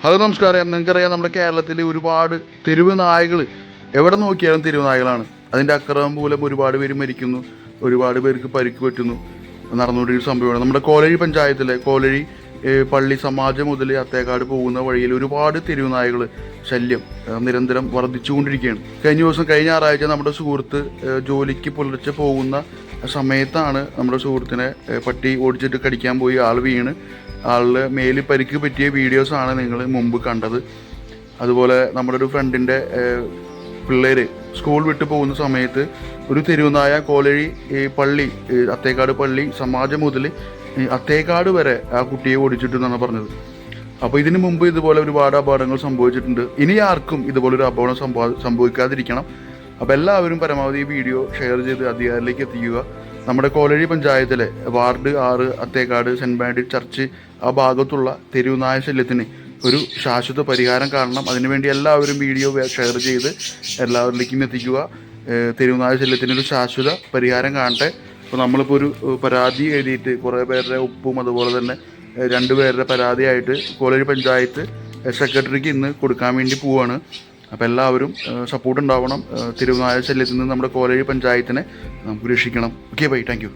Hello നമസ്കാരം. നിങ്ങൾക്കറിയാം നമ്മുടെ കേരളത്തിൽ ഒരുപാട് തെരുവ് നായകൾ, എവിടെ നോക്കിയാലും തെരുവ് നായകളാണ്. അതിൻ്റെ അക്രമം മൂലം ഒരുപാട് പേര് മരിക്കുന്നു, ഒരുപാട് പേർക്ക് പരിക്ക് പറ്റുന്നു, നടന്നുകൊണ്ടിരിക്കുന്ന സംഭവമാണ്. നമ്മുടെ കോലഴി പഞ്ചായത്തിലെ കോലഴി പള്ളി സമാജം മുതൽ അത്തേക്കാട് പോകുന്ന വഴിയിൽ ഒരുപാട് തെരുവ് നായകൾ ശല്യം നിരന്തരം വർദ്ധിച്ചുകൊണ്ടിരിക്കുകയാണ്. കഴിഞ്ഞ ഞായറാഴ്ച നമ്മുടെ സുഹൃത്ത് ജോലിക്ക് പുലർച്ചെ പോകുന്ന സമയത്താണ് നമ്മുടെ സുഹൃത്തിനെ പട്ടി ഓടിച്ചിട്ട് കടിക്കാൻ പോയി ആൾ വീണ് ആളുടെ മേലിൽ പരിക്ക് പറ്റിയ വീഡിയോസാണ് നിങ്ങൾ മുമ്പ് കണ്ടത്. അതുപോലെ നമ്മുടെ ഒരു ഫ്രണ്ടിൻ്റെ പിള്ളേർ സ്കൂൾ വിട്ട് പോകുന്ന സമയത്ത് ഒരു തെരുവുനായ കോലഴി പള്ളി അത്തേക്കാട് പള്ളി സമാജം മുതൽ അത്തേക്കാട് വരെ ആ കുട്ടിയെ ഓടിച്ചിട്ടെന്നാണ് പറഞ്ഞത്. അപ്പോൾ ഇതിനു മുമ്പ് ഇതുപോലെ ഒരുപാട് അപകടങ്ങൾ സംഭവിച്ചിട്ടുണ്ട്. ഇനി ആർക്കും ഇതുപോലൊരു അപകടം സംഭവിക്കാതിരിക്കണം. അപ്പോൾ എല്ലാവരും പരമാവധി ഈ വീഡിയോ ഷെയർ ചെയ്ത് അധികാരിലേക്ക് എത്തിക്കുക. നമ്മുടെ കോലഴി പഞ്ചായത്തിലെ വാർഡ് 6 അത്തേക്കാട് സെൻറ്റ് മാരിയസ് ചർച്ച് ആ ഭാഗത്തുള്ള തെരുവുനായ ശല്യത്തിന് ഒരു ശാശ്വത പരിഹാരം കാണണം. അതിനുവേണ്ടി എല്ലാവരും വീഡിയോ ഷെയർ ചെയ്ത് എല്ലാവരിലേക്കും എത്തിക്കുക. തെരുവുനായ ശല്യത്തിനൊരു ശാശ്വത പരിഹാരം കാണട്ടെ. അപ്പോൾ നമ്മളിപ്പോൾ ഒരു പരാതി എഴുതിയിട്ട് കുറേ പേരുടെ ഒപ്പും അതുപോലെ തന്നെ 2 പേരുടെ പരാതിയായിട്ട് കോലഴി പഞ്ചായത്ത് സെക്രട്ടറിക്ക് ഇന്ന് കൊടുക്കാൻ വേണ്ടി പോവുകയാണ്. അപ്പോൾ എല്ലാവരും സപ്പോർട്ട് ഉണ്ടാവണം. തെരുവുനായ ശല്യത്തിൽ നിന്ന് നമ്മുടെ കോലഴി പഞ്ചായത്തിനെ നമുക്ക് രക്ഷിക്കണം. Okay bye, thank you.